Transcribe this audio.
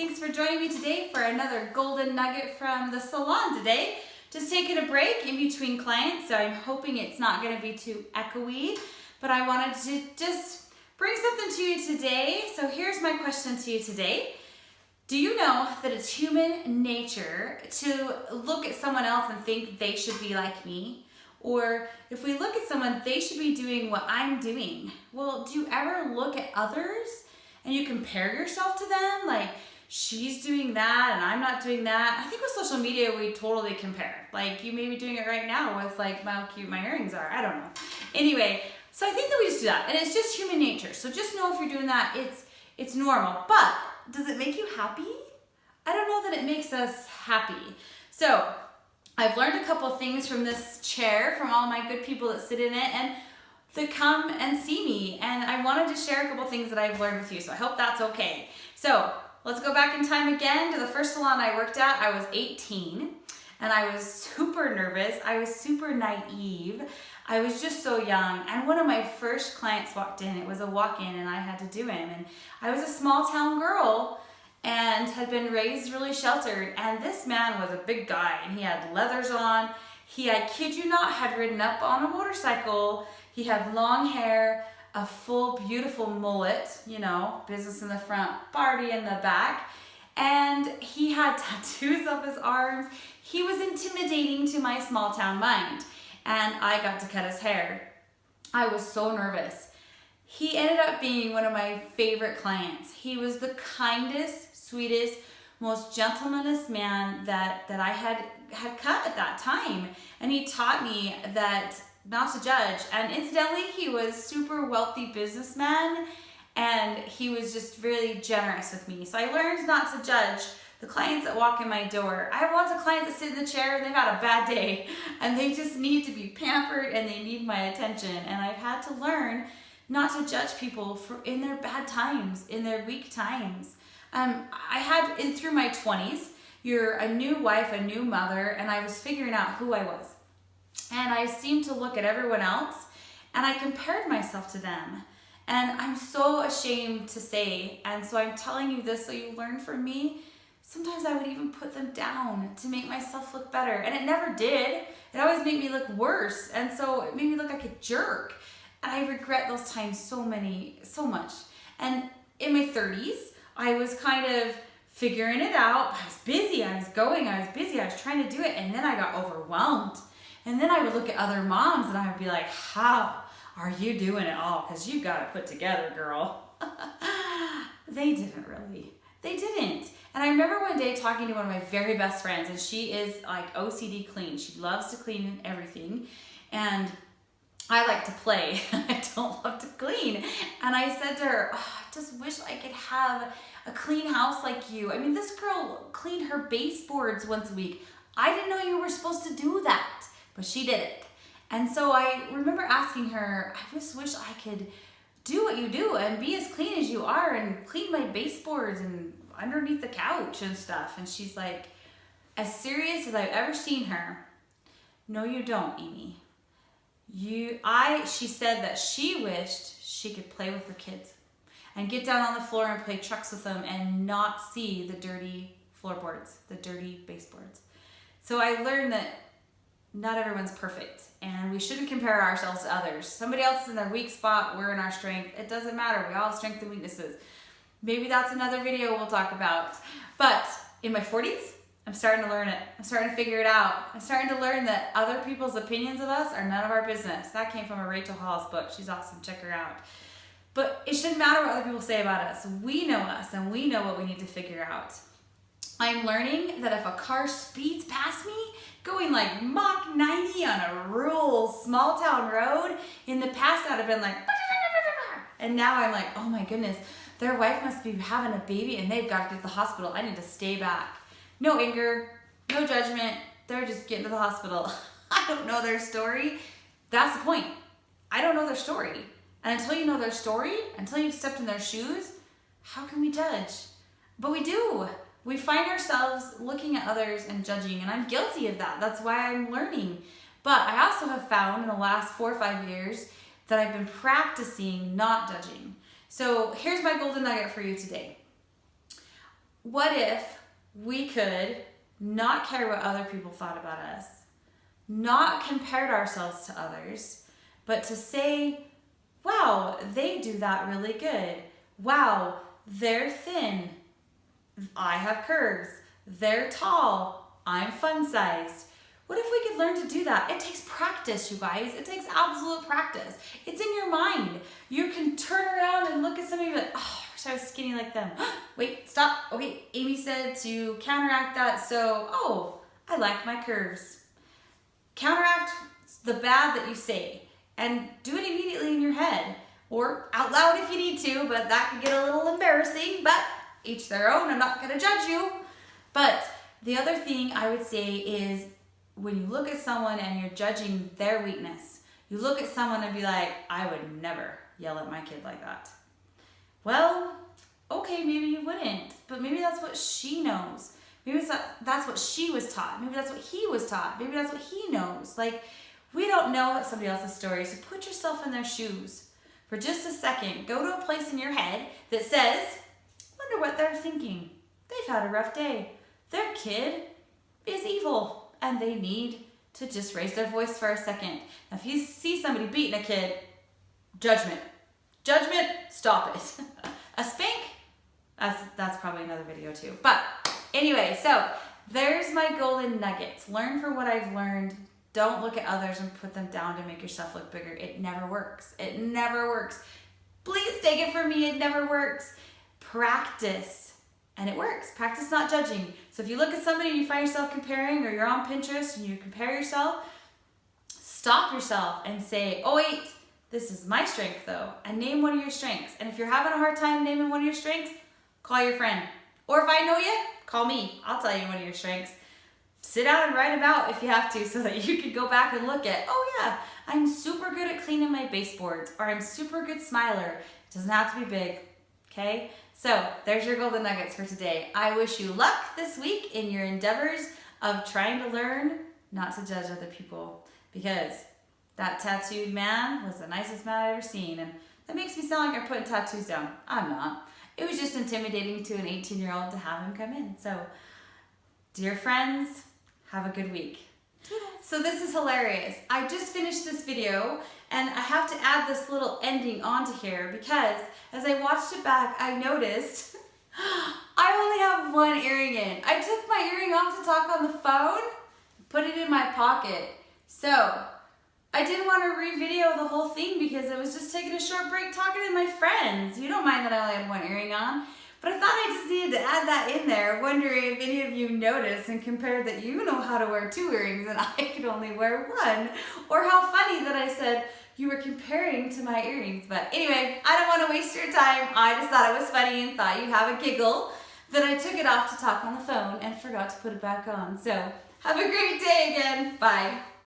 Thanks for joining me today for another golden nugget from the salon today. Just taking a break in between clients, so I'm hoping it's not going to be too echoey, but I wanted to just bring something to you today. So here's my question to you today. Do you know that it's human nature to look at someone else and think they should be like me? Or if we look at someone, they should be doing what I'm doing. Well, do you ever look at others and you compare yourself to them? Like, she's doing that and I'm not doing that. I think with social media, we totally compare. Like, you may be doing it right now with like how cute my earrings are. I don't know. Anyway, so I think that we just do that. And it's just human nature. So just know if you're doing that, it's normal. But does it make you happy? I don't know that it makes us happy. So I've learned a couple of things from this chair, from all my good people that sit in it and that come and see me. And I wanted to share a couple of things that I've learned with you. So I hope that's okay. So let's go back in time again to the first salon I worked at. I was 18 and I was super nervous. I was super naive. I was just so young. And one of my first clients walked in. It was a walk-in and I had to do him. And I was a small town girl and had been raised really sheltered. And this man was a big guy and he had leathers on. He, I kid you not, had ridden up on a motorcycle. He had long hair, a full beautiful mullet, you know, business in the front, party in the back. And he had tattoos up his arms. He was intimidating to my small town mind. And I got to cut his hair. I was so nervous. He ended up being one of my favorite clients. He was the kindest, sweetest, most gentlemanest man that I had cut at that time. And he taught me that not to judge. And incidentally, he was super wealthy businessman and he was just really generous with me. So I learned not to judge the clients that walk in my door. I have lots of clients that sit in the chair and they've had a bad day and they just need to be pampered and they need my attention. And I've had to learn not to judge people in their bad times, in their weak times. I had, through my 20s, you're a new wife, a new mother, and I was figuring out who I was. And I seemed to look at everyone else and I compared myself to them. And I'm so ashamed to say, and so I'm telling you this so you learn from me, sometimes I would even put them down to make myself look better. And it never did. It always made me look worse. And so it made me look like a jerk. And I regret those times so much. And in my 30s, I was kind of figuring it out. I was busy, I was trying to do it. And then I got overwhelmed. And then I would look at other moms and I would be like, how are you doing it all? Because you got it put together, girl. They didn't really. They didn't. And I remember one day talking to one of my very best friends, and she is like OCD clean. She loves to clean everything. And I like to play. I don't love to clean. And I said to her, oh, I just wish I could have a clean house like you. I mean, this girl cleaned her baseboards once a week. I didn't know you were supposed to do that, but she did it. And so I remember asking her, I just wish I could do what you do and be as clean as you are and clean my baseboards and underneath the couch and stuff. And she's like, as serious as I've ever seen her, no, you don't, Amy. She said that she wished she could play with her kids and get down on the floor and play trucks with them and not see the dirty floorboards, the dirty baseboards. So I learned that not everyone's perfect and we shouldn't compare ourselves to others. Somebody else is in their weak spot, we're in our strength. It doesn't matter. We all have strengths and weaknesses. Maybe that's another video we'll talk about. But in my 40s, I'm starting to learn it. I'm starting to figure it out. I'm starting to learn that other people's opinions of us are none of our business. That came from a Rachel Hall's book. She's awesome. Check her out. But it shouldn't matter what other people say about us. We know us and we know what we need to figure out. I'm learning that if a car speeds past me, going like Mach 90 on a rural small town road, in the past I'd have been like, and now I'm like, oh my goodness, their wife must be having a baby and they've got to get to the hospital. I need to stay back. No anger, no judgment. They're just getting to the hospital. I don't know their story. That's the point. I don't know their story. And until you know their story, until you've stepped in their shoes, how can we judge? But we do. We find ourselves looking at others and judging, and I'm guilty of that. That's why I'm learning. But I also have found in the last 4 or 5 years that I've been practicing not judging. So here's my golden nugget for you today. what if we could not care what other people thought about us, not compared ourselves to others, but to say, wow, they do that really good. Wow, they're thin. I have curves. They're tall. I'm fun-sized. What if we could learn to do that? It takes practice, you guys. It takes absolute practice. It's in your mind. You can turn around and look at somebody and be like, oh, I wish I was skinny like them. Wait, stop. Okay, Amy said to counteract that, so, oh, I like my curves. Counteract the bad that you say and do it immediately in your head or out loud if you need to, but that could get a little embarrassing, but each their own. I'm not going to judge you. But the other thing I would say is when you look at someone and you're judging their weakness, you look at someone and be like, I would never yell at my kid like that. Well, okay, maybe you wouldn't, but maybe that's what she knows. Maybe that's what she was taught. Maybe that's what he was taught. Maybe that's what he knows. Like, we don't know somebody else's story, so put yourself in their shoes for just a second. Go to a place in your head that says, wonder what they're thinking. They've had a rough day. Their kid is evil, and they need to just raise their voice for a second. Now, if you see somebody beating a kid, judgment. Judgment, stop it. A spank, that's probably another video too. But anyway, so there's my golden nuggets. Learn from what I've learned. Don't look at others and put them down to make yourself look bigger. It never works. It never works. Please take it from me, it never works. Practice, and it works. Practice not judging. So if you look at somebody and you find yourself comparing, or you're on Pinterest and you compare yourself, stop yourself and say, oh wait, this is my strength though, and name one of your strengths. And if you're having a hard time naming one of your strengths, call your friend. Or if I know you, call me. I'll tell you one of your strengths. Sit down and write them out if you have to, so that you can go back and look at, oh yeah, I'm super good at cleaning my baseboards, or I'm super good smiler. It doesn't have to be big, okay? So there's your golden nuggets for today. I wish you luck this week in your endeavors of trying to learn not to judge other people, because that tattooed man was the nicest man I've ever seen, and that makes me sound like I'm putting tattoos down. I'm not. It was just intimidating to an 18-year-old to have him come in. So, dear friends, have a good week. So this is hilarious. I just finished this video and I have to add this little ending onto here because as I watched it back, I noticed I only have one earring in. I took my earring off to talk on the phone, put it in my pocket. So I didn't want to re-video the whole thing because I was just taking a short break talking to my friends. You don't mind that I only had one earring on. But I thought I just needed to add that in there, wondering if any of you noticed and compared that you know how to wear 2 earrings and I could only wear 1. Or how funny that I said you were comparing to my earrings. But anyway, I don't want to waste your time. I just thought it was funny and thought you'd have a giggle. Then I took it off to talk on the phone and forgot to put it back on. So have a great day again. Bye.